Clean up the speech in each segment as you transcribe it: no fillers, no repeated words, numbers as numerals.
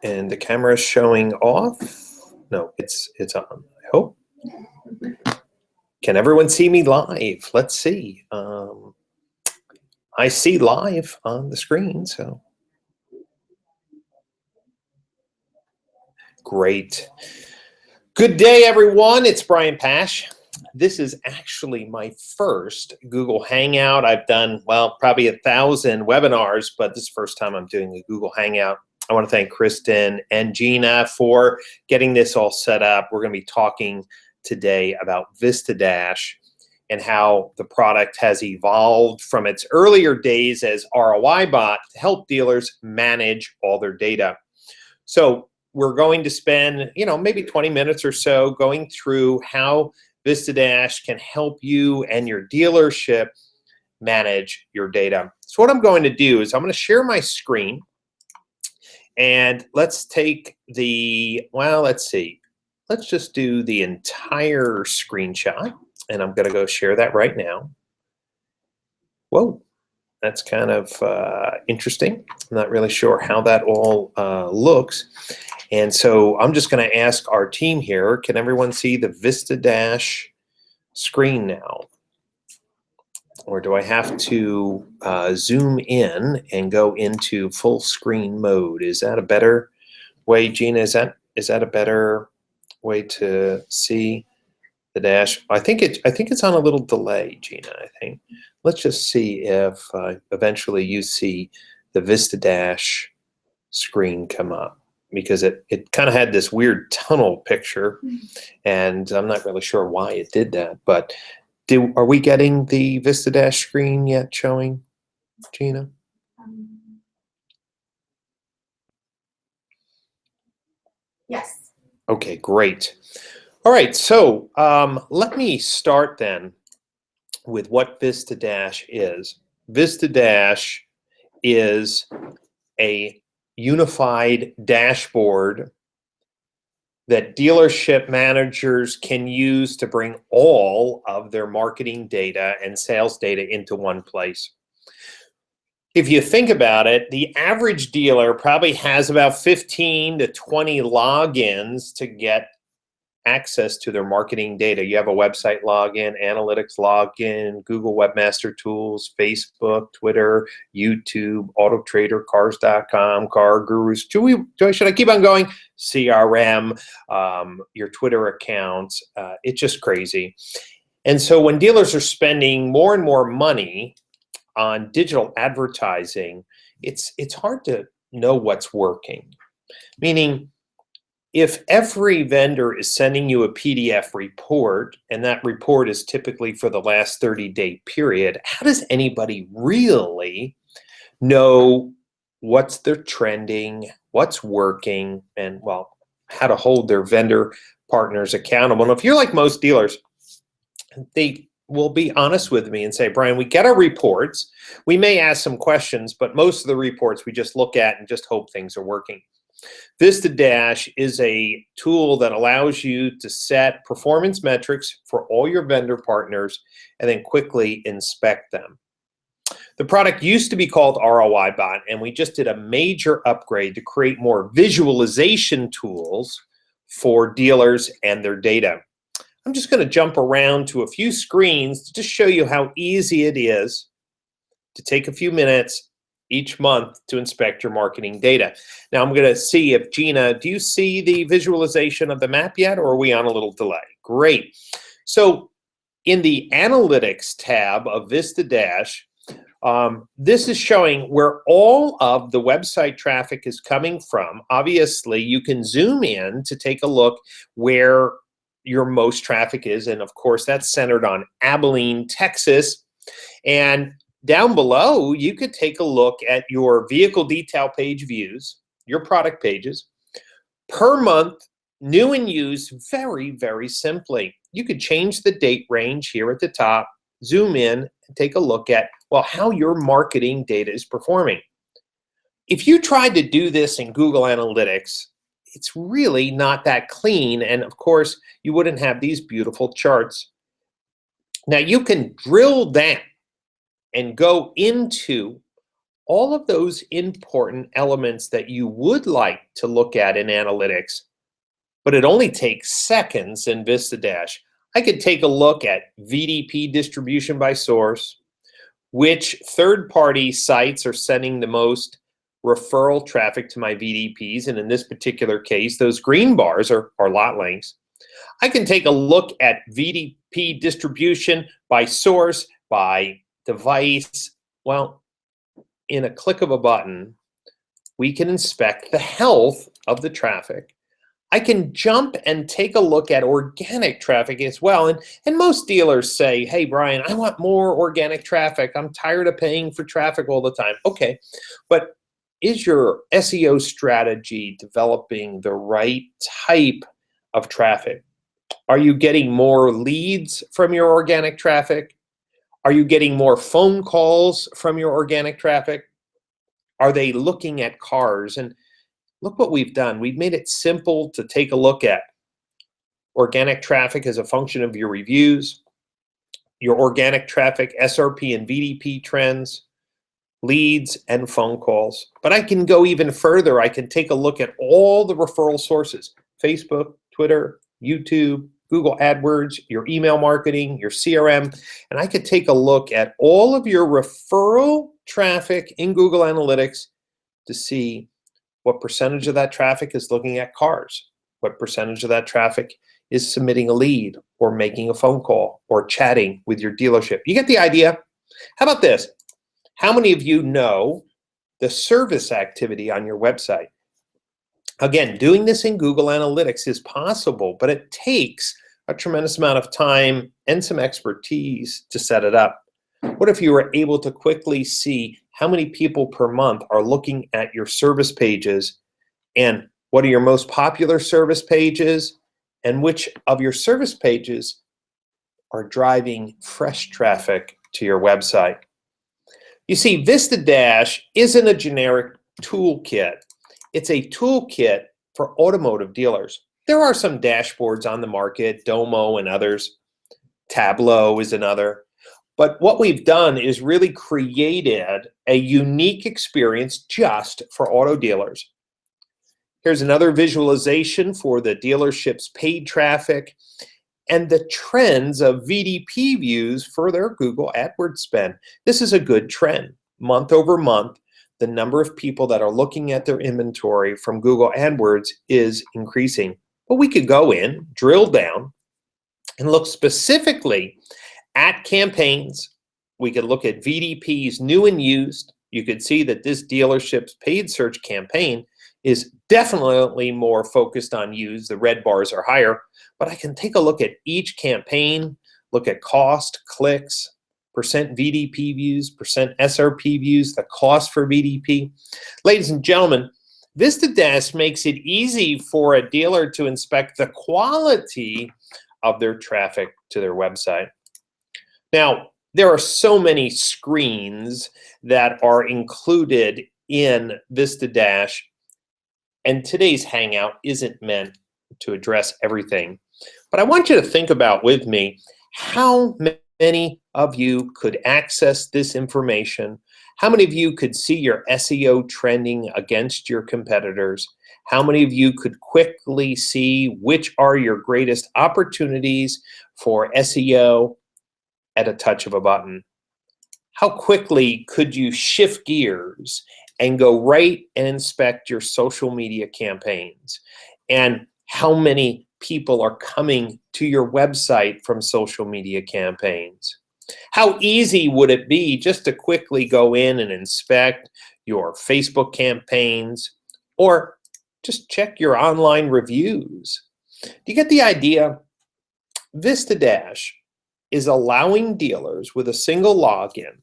And the camera is showing off. No, it's on, I hope. Can everyone see me live? Let's see. I see live on the screen, so. Great. Good day, everyone. It's Brian Pasch. This is actually my first Google Hangout. I've done, well, probably 1,000 webinars, but this is the first time I'm doing a Google Hangout. I want to thank Kristen and Gina for getting this all set up. We're going to be talking today about VistaDash and how the product has evolved from its earlier days as ROI bot to help dealers manage all their data. So we're going to spend, maybe 20 minutes or so going through how VistaDash can help you and your dealership manage your data. So what I'm going to do is I'm going to share my screen. And let's take let's see. Let's just do the entire screenshot. And I'm going to go share that right now. Whoa, that's kind of interesting. I'm not really sure how that all looks. And so I'm just going to ask our team here, can everyone see the VistaDash screen now? Or do I have to zoom in and go into full screen mode? Is that a better way, Gina? Is that a better way to see the dash? I think it's on a little delay, Gina. I think. Let's just see if eventually you see the VistaDash screen come up, because it kind of had this weird tunnel picture, and I'm not really sure why it did that, but. Are we getting the VistaDash screen yet showing, Gina? Yes. Okay, great. All right, so let me start then with what VistaDash is. VistaDash is a unified dashboard that dealership managers can use to bring all of their marketing data and sales data into one place. If you think about it, the average dealer probably has about 15 to 20 logins to get access to their marketing data. You have a website login, analytics login, Google Webmaster Tools, Facebook, Twitter, YouTube, AutoTrader, Cars.com, Car Gurus. Should I keep on going? CRM, your Twitter accounts. It's just crazy. And so when dealers are spending more and more money on digital advertising, it's hard to know what's working. Meaning, if every vendor is sending you a PDF report, and that report is typically for the last 30-day period, how does anybody really know what's their trending, what's working, and, well, how to hold their vendor partners accountable? And if you're like most dealers, they will be honest with me and say, Brian, we get our reports. We may ask some questions, but most of the reports we just look at and just hope things are working. VistaDash is a tool that allows you to set performance metrics for all your vendor partners and then quickly inspect them. The product used to be called ROI Bot, and we just did a major upgrade to create more visualization tools for dealers and their data. I'm just going to jump around to a few screens to just show you how easy it is to take a few minutes each month to inspect your marketing data. Now I'm going to see if Gina, do you see the visualization of the map yet, or are we on a little delay? Great. So in the analytics tab of VistaDash, this is showing where all of the website traffic is coming from. Obviously, you can zoom in to take a look where your most traffic is, and of course that's centered on Abilene, Texas. And down below, you could take a look at your vehicle detail page views, your product pages, per month, new and used, very, very simply. You could change the date range here at the top, zoom in, and take a look at, well, how your marketing data is performing. If you tried to do this in Google Analytics, it's really not that clean, and of course, you wouldn't have these beautiful charts. Now, you can drill down and go into all of those important elements that you would like to look at in analytics, but it only takes seconds in VistaDash. I could take a look at VDP distribution by source, which third-party sites are sending the most referral traffic to my VDPs, and in this particular case, those green bars are lot links. I can take a look at VDP distribution by source, by device. Well, in a click of a button, we can inspect the health of the traffic. I can jump and take a look at organic traffic as well. And most dealers say, hey, Brian, I want more organic traffic. I'm tired of paying for traffic all the time. Okay, but is your SEO strategy developing the right type of traffic? Are you getting more leads from your organic traffic? Are you getting more phone calls from your organic traffic? Are they looking at cars? And look what we've done. We've made it simple to take a look at organic traffic as a function of your reviews, your organic traffic, SRP and VDP trends, leads, and phone calls. But I can go even further. I can take a look at all the referral sources: Facebook, Twitter, YouTube, Google AdWords, your email marketing, your CRM, and I could take a look at all of your referral traffic in Google Analytics to see what percentage of that traffic is looking at cars, what percentage of that traffic is submitting a lead or making a phone call or chatting with your dealership. You get the idea? How about this? How many of you know the service activity on your website? Again, doing this in Google Analytics is possible, but it takes a tremendous amount of time and some expertise to set it up. What if you were able to quickly see how many people per month are looking at your service pages, and what are your most popular service pages, and which of your service pages are driving fresh traffic to your website? You see, VistaDash isn't a generic toolkit. It's a toolkit for automotive dealers. There are some dashboards on the market, Domo and others. Tableau is another. But what we've done is really created a unique experience just for auto dealers. Here's another visualization for the dealership's paid traffic and the trends of VDP views for their Google AdWords spend. This is a good trend. Month over month, the number of people that are looking at their inventory from Google AdWords is increasing. But we could go in, drill down, and look specifically at campaigns. We could look at VDPs new and used. You could see that this dealership's paid search campaign is definitely more focused on used. The red bars are higher, but I can take a look at each campaign, look at cost, clicks, percent VDP views, percent SRP views, the cost for VDP. Ladies and gentlemen, VistaDash makes it easy for a dealer to inspect the quality of their traffic to their website. Now, there are so many screens that are included in VistaDash, and today's Hangout isn't meant to address everything. But I want you to think about with me how many of you could access this information. How many of you could see your SEO trending against your competitors? How many of you could quickly see which are your greatest opportunities for SEO at a touch of a button? How quickly could you shift gears and go right and inspect your social media campaigns? And how many people are coming to your website from social media campaigns? How easy would it be just to quickly go in and inspect your Facebook campaigns, or just check your online reviews? Do you get the idea? VistaDash is allowing dealers with a single login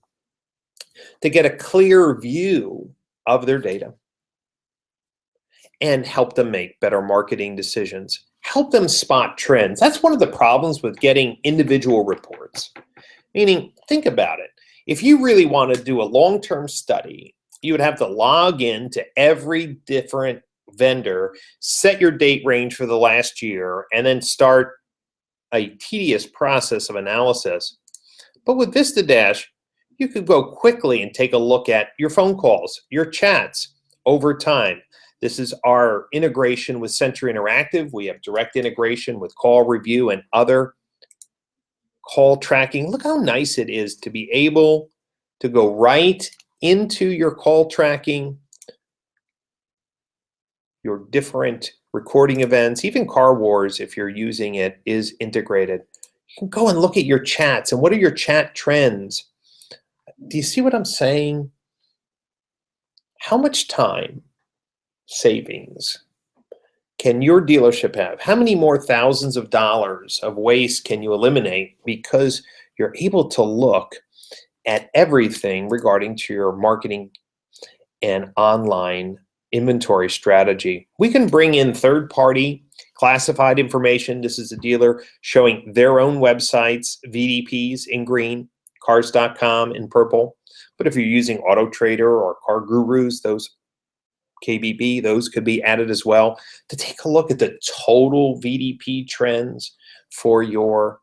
to get a clear view of their data and help them make better marketing decisions, help them spot trends. That's one of the problems with getting individual reports. Meaning, think about it. If you really want to do a long-term study, you would have to log in to every different vendor, set your date range for the last year, and then start a tedious process of analysis. But with VistaDash, you could go quickly and take a look at your phone calls, your chats over time. This is our integration with Century Interactive. We have direct integration with Call Review and other call tracking. Look how nice it is to be able to go right into your call tracking, your different recording events, even Car Wars, if you're using it, is integrated. You can go and look at your chats and what are your chat trends. Do you see what I'm saying? How much time savings can your dealership have? How many more thousands of dollars of waste can you eliminate because you're able to look at everything regarding to your marketing and online inventory strategy? We can bring in third-party classified information. This is a dealer showing their own websites, VDPs in green, cars.com in purple. But if you're using Auto Trader or Car Gurus, those KBB, those could be added as well to take a look at the total VDP trends for your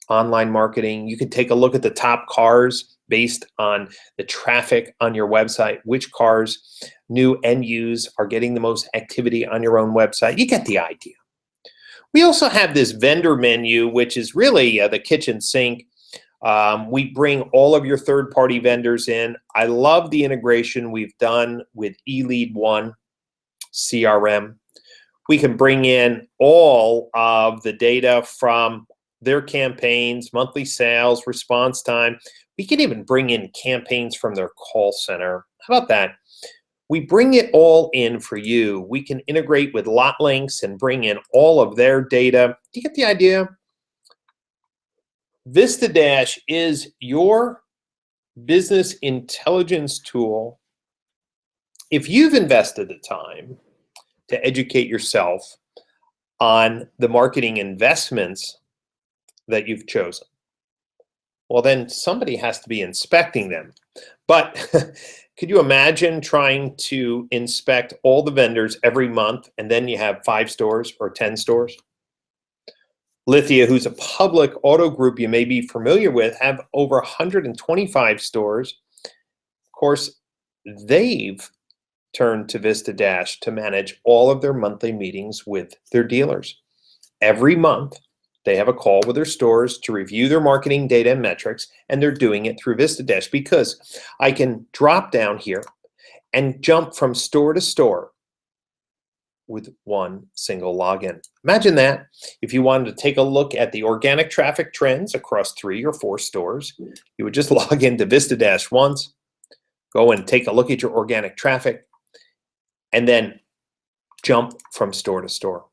online marketing. You could take a look at the top cars based on the traffic on your website, which cars, new and used, are getting the most activity on your own website. You get the idea. We also have this vendor menu, which is really the kitchen sink. We bring all of your third-party vendors in. I love the integration we've done with eLead One CRM. We can bring in all of the data from their campaigns, monthly sales, response time. We can even bring in campaigns from their call center. How about that? We bring it all in for you. We can integrate with lot links and bring in all of their data. Do you get the idea? VistaDash is your business intelligence tool. If you've invested the time to educate yourself on the marketing investments that you've chosen, well, then somebody has to be inspecting them. But could you imagine trying to inspect all the vendors every month and then you have 5 stores or 10 stores? Lithia, who's a public auto group you may be familiar with, have over 125 stores. Of course, they've turned to VistaDash to manage all of their monthly meetings with their dealers. Every month, they have a call with their stores to review their marketing data and metrics, and they're doing it through VistaDash because I can drop down here and jump from store to store with one single login. Imagine that. If you wanted to take a look at the organic traffic trends across 3 or 4 stores, you would just log into VistaDash once, go and take a look at your organic traffic, and then jump from store to store.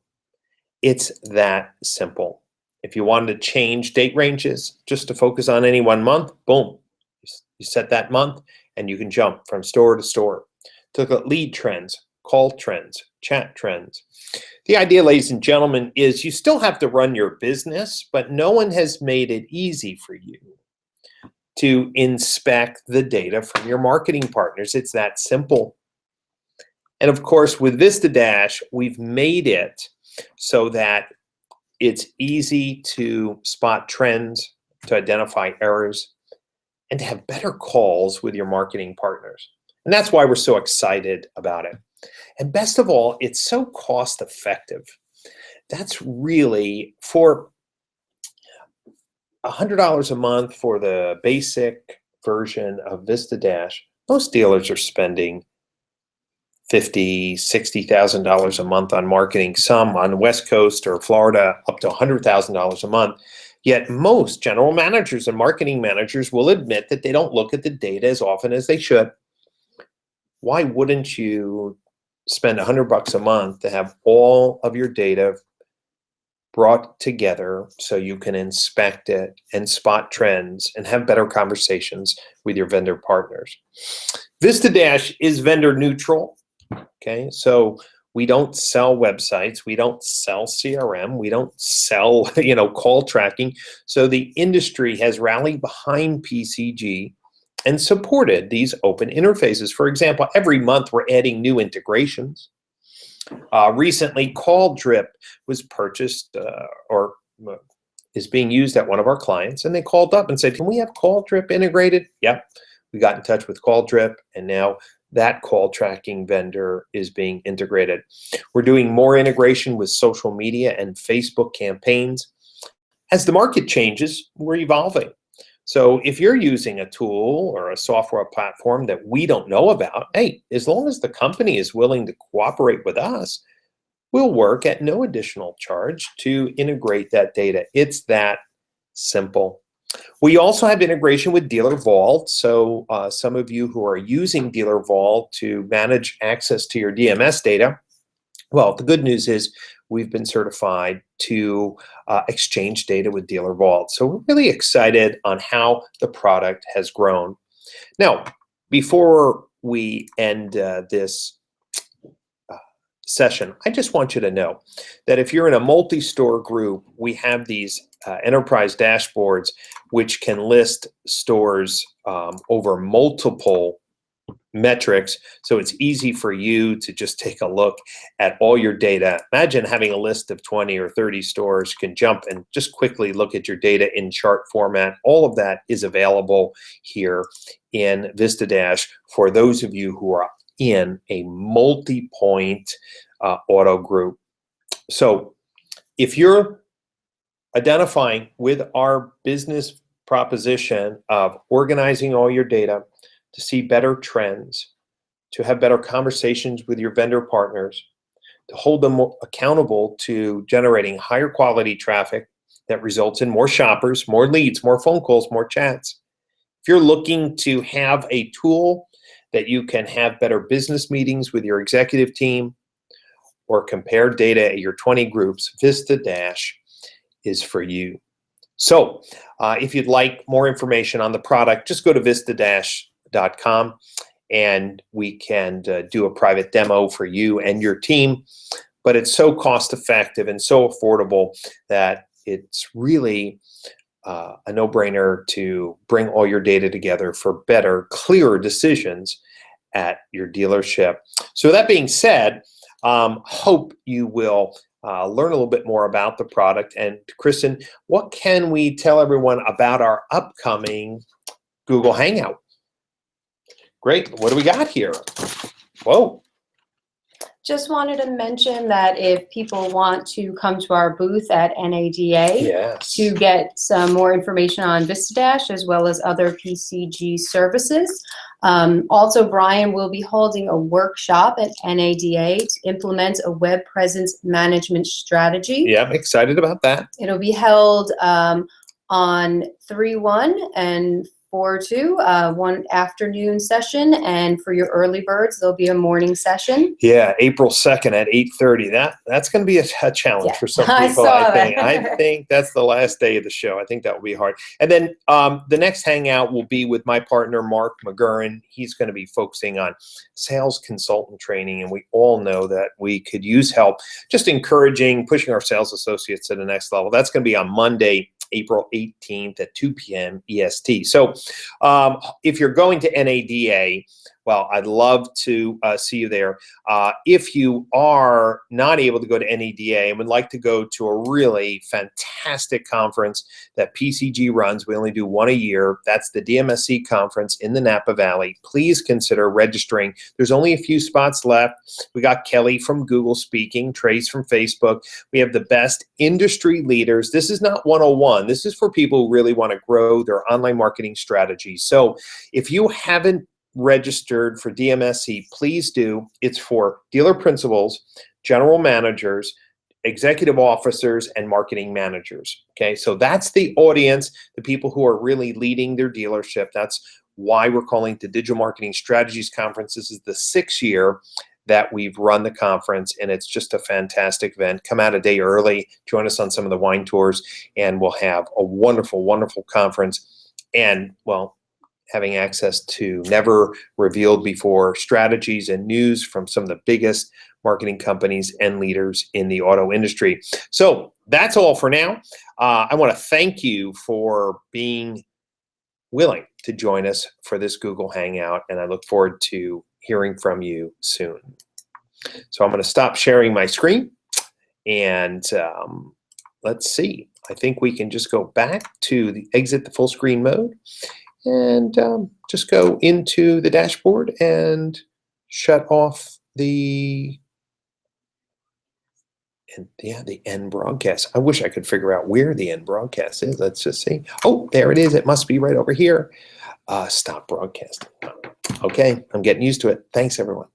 It's that simple. If you wanted to change date ranges just to focus on any one month, boom, you set that month and you can jump from store to store to look at lead trends, call trends, chat trends. The idea, ladies and gentlemen, is you still have to run your business, but no one has made it easy for you to inspect the data from your marketing partners. It's that simple. And of course, with VistaDash, we've made it so that it's easy to spot trends, to identify errors, and to have better calls with your marketing partners. And that's why we're so excited about it. And best of all, it's so cost effective. That's really for $100 a month for the basic version of VistaDash. Most dealers are spending $50,000, $60,000 a month on marketing, some on the West Coast or Florida up to $100,000 a month. Yet most general managers and marketing managers will admit that they don't look at the data as often as they should. Why wouldn't you spend $100 a month to have all of your data brought together so you can inspect it and spot trends and have better conversations with your vendor partners? VistaDash is vendor neutral. Okay, so we don't sell websites, we don't sell CRM, we don't sell, call tracking. So the industry has rallied behind PCG and supported these open interfaces. For example, every month we're adding new integrations. Recently, Call Drip was purchased or is being used at one of our clients, and they called up and said, can we have call drip integrated? Yep. We got in touch with call drip, and now that call tracking vendor is being integrated. We're doing more integration with social media and Facebook campaigns. As the market changes, we're evolving. So if you're using a tool or a software platform that we don't know about, hey, as long as the company is willing to cooperate with us, we'll work at no additional charge to integrate that data. It's that simple. We also have integration with Dealer Vault. So some of you who are using Dealer Vault to manage access to your DMS data, well, the good news is we've been certified to exchange data with Dealer Vault. So we're really excited on how the product has grown. Now, before we end this session, I just want you to know that if you're in a multi-store group, we have these enterprise dashboards which can list stores over multiple metrics, so it's easy for you to just take a look at all your data. Imagine having a list of 20 or 30 stores. You can jump and just quickly look at your data in chart format. All of that is available here in VistaDash for those of you who are in a multi-point auto group. So if you're identifying with our business proposition of organizing all your data to see better trends, to have better conversations with your vendor partners, to hold them accountable to generating higher quality traffic that results in more shoppers, more leads, more phone calls, more chats. If you're looking to have a tool that you can have better business meetings with your executive team or compare data at your 20 groups, VistaDash is for you. So if you'd like more information on the product, just go to VistaDash.com and we can do a private demo for you and your team. But it's so cost effective and so affordable that it's really a no-brainer to bring all your data together for better, clearer decisions at your dealership. So that being said, hope you will learn a little bit more about the product. And Kristen, what can we tell everyone about our upcoming Google Hangout? Great. What do we got here? Whoa. Just wanted to mention that if people want to come to our booth at NADA Yes. to get some more information on VistaDash as well as other PCG services. Also, Brian will be holding a workshop at NADA to implement a web presence management strategy. Yeah, I'm excited about that. It'll be held on 3/1 and 4/2, one afternoon session, and for your early birds, there'll be a morning session. Yeah, April 2nd at 8:30. That's going to be a challenge for some people. I think that's the last day of the show. I think that will be hard. And then the next hangout will be with my partner, Mark McGurran. He's going to be focusing on sales consultant training, and we all know that we could use help just encouraging, pushing our sales associates to the next level. That's going to be on Monday, April 18th at 2 p.m. EST. So if you're going to NADA, well, I'd love to see you there. If you are not able to go to NADA and would like to go to a really fantastic conference that PCG runs, we only do one a year. That's the DMSC conference in the Napa Valley. Please consider registering. There's only a few spots left. We got Kelly from Google speaking, Trace from Facebook. We have the best industry leaders. This is not 101. This is for people who really want to grow their online marketing strategy. So if you haven't registered for DMSC, please do. It's for dealer principals, general managers, executive officers, and marketing managers. Okay, so that's the audience, the people who are really leading their dealership. That's why we're calling it the Digital Marketing Strategies Conference. This is the 6th year that we've run the conference, and it's just a fantastic event. Come out a day early, join us on some of the wine tours, and we'll have a wonderful, wonderful conference. And, well, having access to never revealed before strategies and news from some of the biggest marketing companies and leaders in the auto industry. So that's all for now. I want to thank you for being willing to join us for this Google Hangout, and I look forward to hearing from you soon. So I'm going to stop sharing my screen, and let's see. I think we can just go back to the exit the full screen mode and just go into the dashboard and shut off the end broadcast. I wish I could figure out where the end broadcast is. Let's just see. Oh, there it is. It must be right over here. Stop broadcasting. Okay, I'm getting used to it. Thanks, everyone.